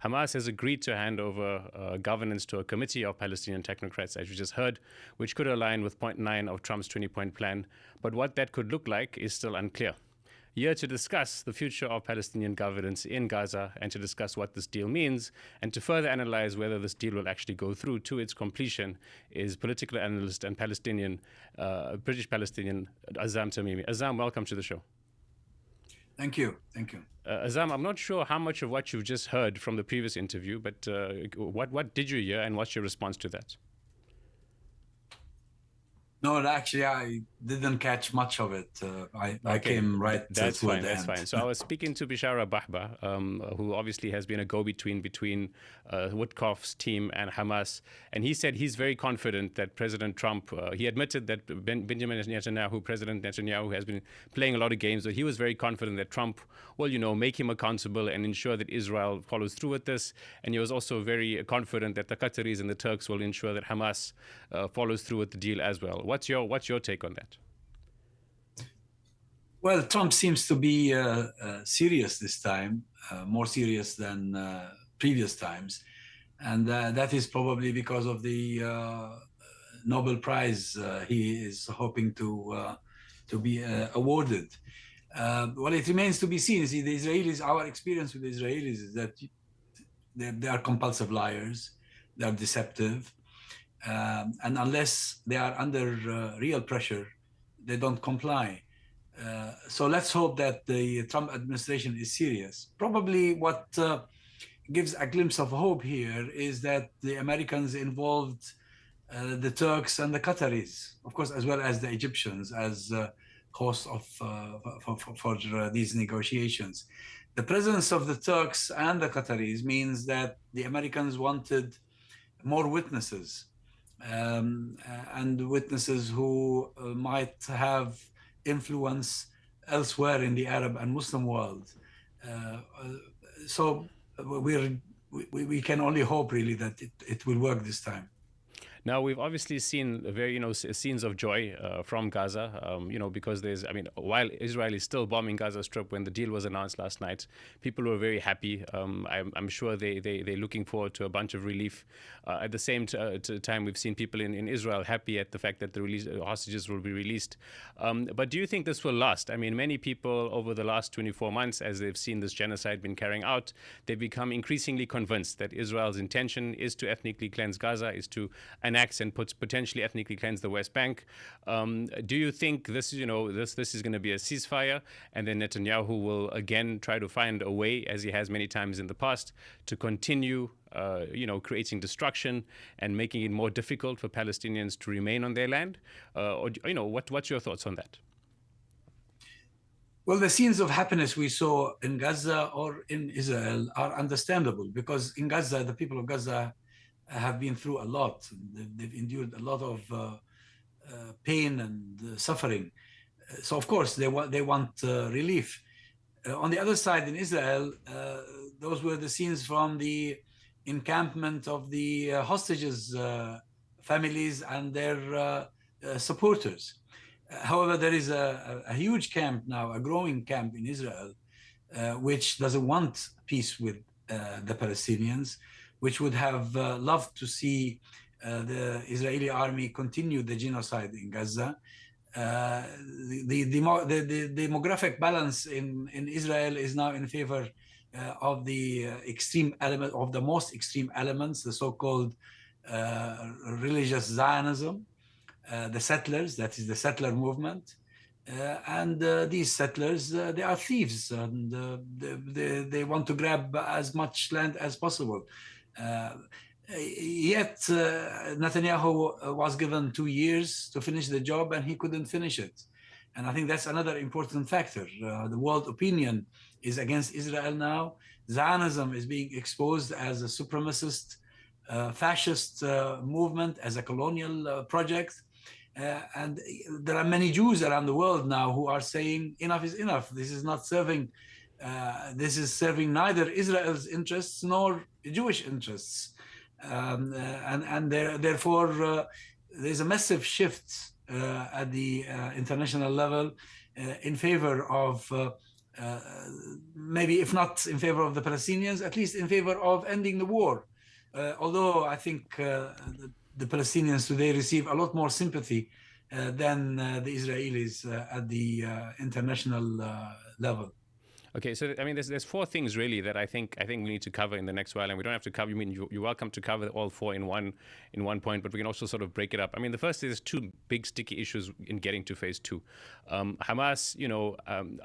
Hamas has agreed to hand over governance to a committee of Palestinian technocrats, as you just heard, which could align with point 9 of Trump's 20-point plan. But what that could look like is still unclear. Here to discuss the future of Palestinian governance in Gaza and to discuss what this deal means and to further analyze whether this deal will actually go through to its completion is political analyst and British Palestinian Azam Tamimi. Azam, welcome to the show. Thank you. Thank you. Azam, I'm not sure how much of what you've just heard from the previous interview, but what did you hear and what's your response to that? No, actually, I didn't catch much of it. I came right that's toward fine. the That's end. fine. So I was speaking to Bishara Bahba, who obviously has been a go-between between Witkoff's team and Hamas, and he said he's very confident that President Trump. He admitted that Benjamin Netanyahu, President Netanyahu, has been playing a lot of games, but he was very confident that Trump will, make him accountable and ensure that Israel follows through with this. And he was also very confident that the Qataris and the Turks will ensure that Hamas follows through with the deal as well. What's your take on that? Well, Trump seems to be serious this time, more serious than previous times. And that is probably because of the Nobel Prize he is hoping to be awarded. Well, it remains to be seen. See, the Israelis, our experience with the Israelis is that they are compulsive liars, they are deceptive. And unless they are under real pressure, they don't comply. So let's hope that the Trump administration is serious. Probably what gives a glimpse of hope here is that the Americans involved the Turks and the Qataris, of course, as well as the Egyptians as hosts of for these negotiations. The presence of the Turks and the Qataris means that the Americans wanted more witnesses. And witnesses who might have influence elsewhere in the Arab and Muslim world. So we can only hope really that it will work this time. Now, we've obviously seen very, scenes of joy from Gaza, because while Israel is still bombing Gaza Strip, when the deal was announced last night, people were very happy. I'm sure they're looking forward to a bunch of relief. At the same time, we've seen people in Israel happy at the fact that the hostages will be released. But do you think this will last? I mean, many people over the last 24 months, as they've seen this genocide been carrying out, they've become increasingly convinced that Israel's intention is to ethnically cleanse Gaza, is to annex and potentially ethnically cleanse the West Bank. Do you think this is going to be a ceasefire, and then Netanyahu will again try to find a way, as he has many times in the past, to continue, creating destruction and making it more difficult for Palestinians to remain on their land? What's your thoughts on that? Well, the scenes of happiness we saw in Gaza or in Israel are understandable, because in Gaza, the people of Gaza have been through a lot. They've endured a lot of pain and suffering. So of course they want relief. On the other side, in Israel, those were the scenes from the encampment of the hostages' families and their supporters. However, there is a huge camp now, a growing camp in Israel, which doesn't want peace with the Palestinians, which would have loved to see the Israeli army continue the genocide in Gaza. The demographic balance in Israel is now in favor of the extreme element, of the most extreme elements, the so-called religious Zionism, the settlers, that is the settler movement. And these settlers, they are thieves, and they want to grab as much land as possible. Yet Netanyahu was given 2 years to finish the job, and he couldn't finish it. And I think that's another important factor. The world opinion is against Israel now. Zionism is being exposed as a supremacist, fascist movement, as a colonial project. And there are many Jews around the world now who are saying enough is enough. This is not serving. This is serving neither Israel's interests nor Jewish interests, and therefore there's a massive shift at the international level in favor of maybe if not in favor of the Palestinians, at least in favor of ending the war. Although I think the Palestinians today receive a lot more sympathy than the Israelis at the international level. Okay, so I mean, there's four things really that I think we need to cover in the next while, and we don't have to cover. I mean, you're welcome to cover all four in one point, but we can also sort of break it up. I mean, the first is two big sticky issues in getting to phase two. Hamas,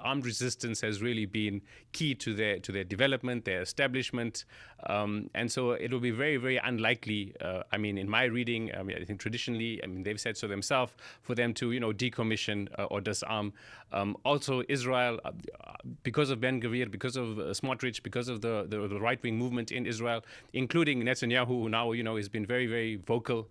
armed resistance has really been key to their development, their establishment, and so it will be very very unlikely. I mean, in my reading, I mean, I think traditionally, I mean, they've said so themselves, for them to decommission or disarm. Also, Israel, because of Ben Gvir, because of Smotrich, because of the right-wing movement in Israel, including Netanyahu, who now has been very very vocal,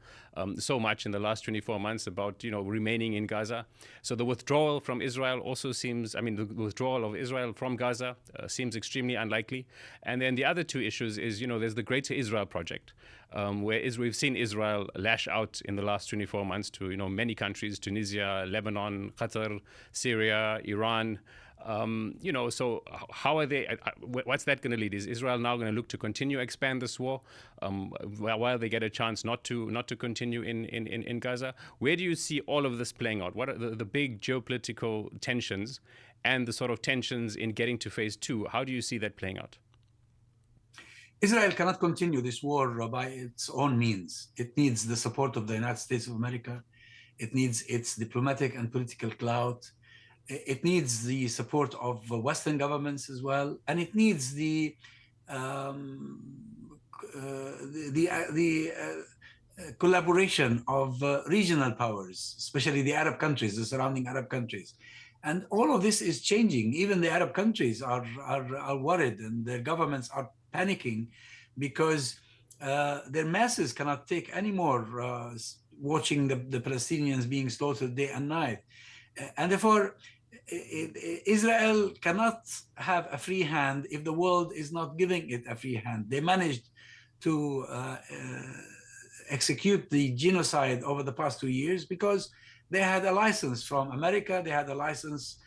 so much in the last 24 months about remaining in Gaza. So the withdrawal from Israel also seems, I mean, the withdrawal of Israel from Gaza seems extremely unlikely. And then the other two issues is there's the Greater Israel Project, where we've seen Israel lash out in the last 24 months to many countries: Tunisia, Lebanon, Qatar, Syria, Iran. So how are they? What's that going to lead? Is Israel now going to look to continue expand this war while they get a chance not to continue in Gaza? Where do you see all of this playing out? What are the big geopolitical tensions and the sort of tensions in getting to phase two? How do you see that playing out? Israel cannot continue this war by its own means. It needs the support of the United States of America. It needs its diplomatic and political clout. It needs the support of Western governments as well, and it needs the collaboration of regional powers, especially the Arab countries, the surrounding Arab countries. And all of this is changing. Even the Arab countries are worried, and their governments are panicking because their masses cannot take any more watching the Palestinians being slaughtered day and night. And therefore, Israel cannot have a free hand if the world is not giving it a free hand. They managed to execute the genocide over the past 2 years because they had a license from America, they had a license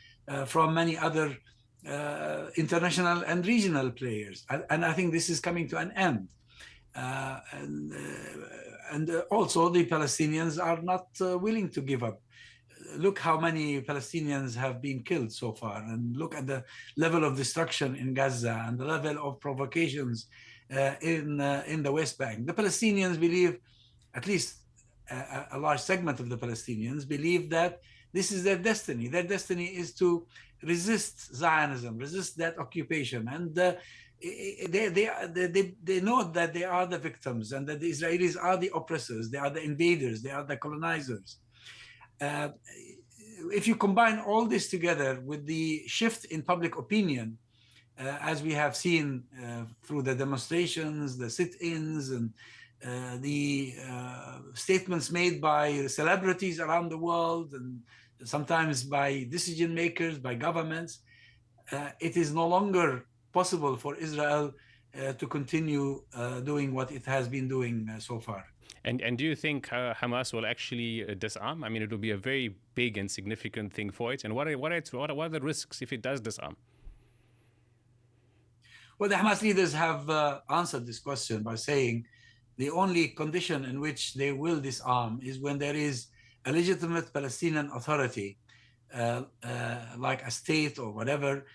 from many other international and regional players. And I think this is coming to an end. And also the Palestinians are not willing to give up. Look how many Palestinians have been killed so far, and look at the level of destruction in Gaza and the level of provocations in the West Bank. The Palestinians believe, at least a large segment of the Palestinians believe, that this is their destiny. Their destiny is to resist Zionism, resist that occupation, and they know that they are the victims and that the Israelis are the oppressors, they are the invaders, they are the colonizers. If you combine all this together with the shift in public opinion, as we have seen through the demonstrations, the sit-ins, and the statements made by celebrities around the world, and sometimes by decision makers, by governments, it is no longer possible for Israel to continue doing what it has been doing so far. And do you think Hamas will actually disarm? I mean, it will be a very big and significant thing for it. And what are the risks if it does disarm? Well, the Hamas leaders have answered this question by saying the only condition in which they will disarm is when there is a legitimate Palestinian authority, like a state or whatever,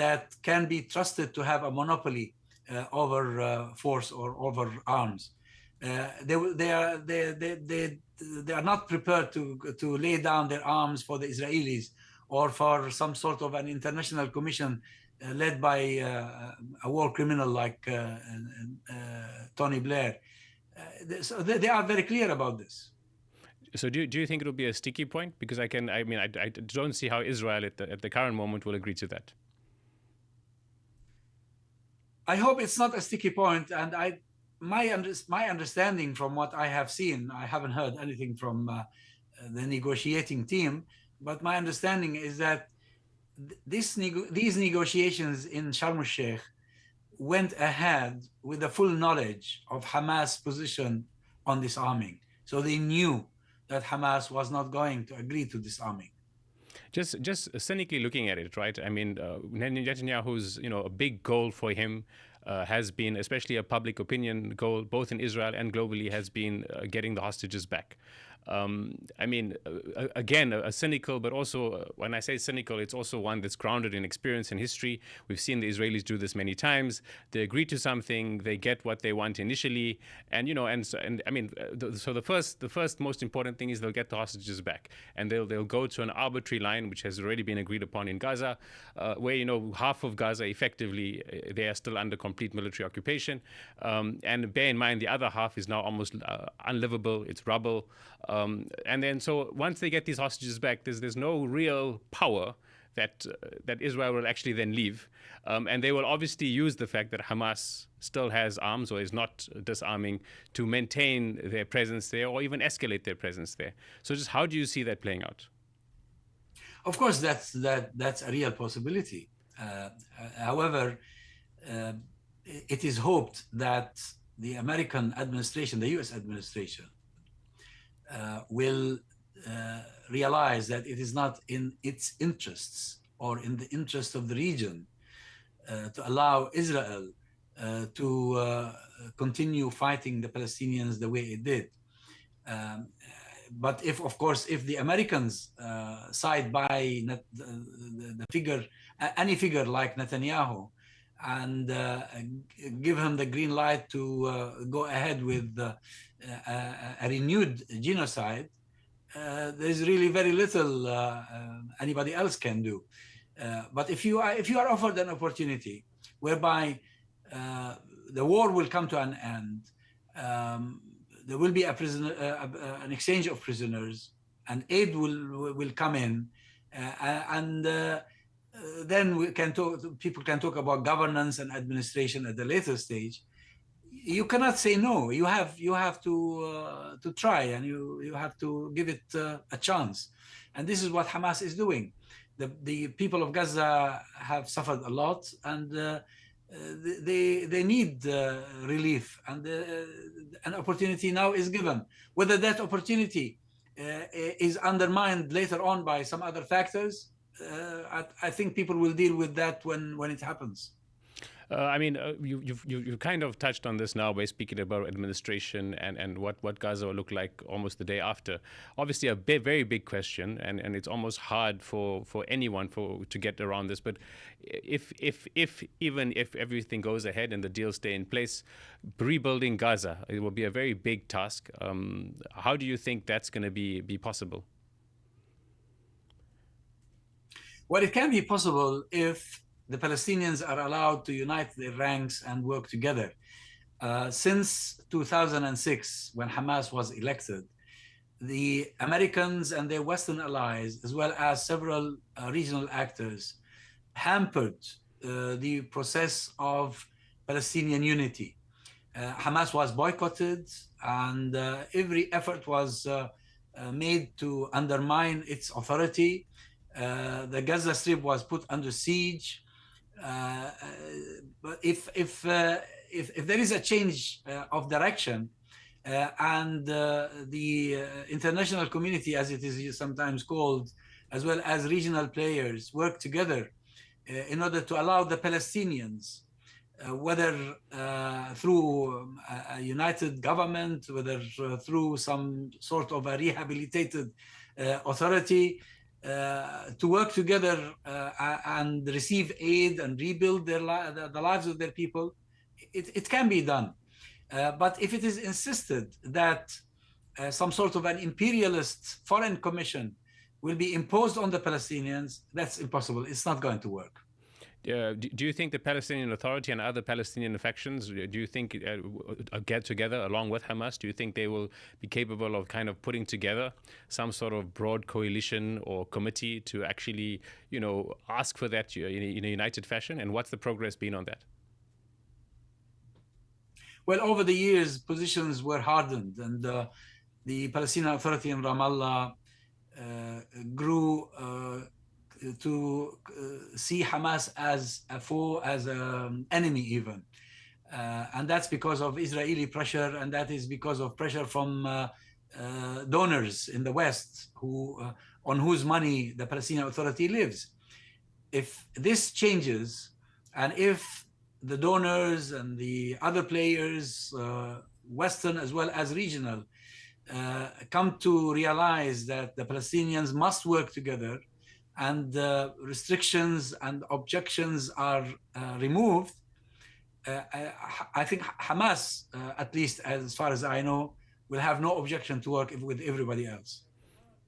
that can be trusted to have a monopoly over force or over arms. They are not prepared to lay down their arms for the Israelis or for some sort of an international commission led by a war criminal like Tony Blair. So they are very clear about this. So do you think it will be a sticky point? Because I don't see how Israel at the current moment will agree to that. I hope it's not a sticky point, and my understanding from what I have seen, I haven't heard anything from the negotiating team, but my understanding is that these negotiations in Sharm el-Sheikh went ahead with the full knowledge of Hamas' position on disarming. So they knew that Hamas was not going to agree to disarming. Just cynically looking at it, right? I mean, Netanyahu's a big goal for him has been, especially a public opinion goal, both in Israel and globally, has been getting the hostages back. I mean, again, a cynical, but also, when I say cynical, it's also one that's grounded in experience and history. We've seen the Israelis do this many times. They agree to something, they get what they want initially, and I mean, so the first most important thing is they'll get the hostages back, and they'll go to an arbitrary line which has already been agreed upon in Gaza, where half of Gaza effectively they are still under complete military occupation, and bear in mind the other half is now almost unlivable. It's rubble. And then, so once they get these hostages back, there's no real power that Israel will actually then leave, and they will obviously use the fact that Hamas still has arms or is not disarming to maintain their presence there or even escalate their presence there. So, just how do you see that playing out? Of course, that's a real possibility. However, it is hoped that the American administration, the U.S. administration, will realize that it is not in its interests or in the interest of the region to allow Israel to continue fighting the Palestinians the way it did. But if, of course, if the Americans side by the figure, any figure like Netanyahu, and give him the green light to go ahead with a renewed genocide, there's really very little anybody else can do. But if you are offered an opportunity whereby the war will come to an end, there will be an exchange of prisoners, and aid will come in, and then people can talk about governance and administration at the later stage. You cannot say no. You have to try, and you have to give it a chance. And this is what Hamas is doing. The people of Gaza have suffered a lot, and they need relief, and an opportunity now is given. Whether that opportunity is undermined later on by some other factors, I think people will deal with that when it happens. I mean, you kind of touched on this now by speaking about administration and what Gaza will look like almost the day after. Obviously, a very big question, and it's almost hard for anyone to get around this. But even if everything goes ahead and the deals stay in place, rebuilding Gaza, it will be a very big task. How do you think that's going to be possible? Well, it can be possible if the Palestinians are allowed to unite their ranks and work together. Since 2006, when Hamas was elected, the Americans and their Western allies, as well as several regional actors, hampered the process of Palestinian unity. Hamas was boycotted, and every effort was made to undermine its authority. The Gaza Strip was put under siege. But if there is a change of direction, and the international community, as it is sometimes called, as well as regional players, work together in order to allow the Palestinians, whether through a united government, whether through some sort of a rehabilitated authority, to work together and receive aid and rebuild the lives of their people, it can be done. But if it is insisted that some sort of an imperialist foreign commission will be imposed on the Palestinians, that's impossible. It's not going to work. Do you think the Palestinian Authority and other Palestinian factions, do you think get together along with Hamas? Do you think they will be capable of kind of putting together some sort of broad coalition or committee to actually, ask for that in a united fashion? And what's the progress been on that? Well, over the years, positions were hardened, and the Palestinian Authority in Ramallah grew to see Hamas as a foe, as an enemy even. And that's because of Israeli pressure, and that is because of pressure from donors in the West who on whose money the Palestinian Authority lives. If this changes, and if the donors and the other players, Western as well as regional, come to realize that the Palestinians must work together, and restrictions and objections are removed, I think Hamas, at least as far as I know, will have no objection to work with everybody else.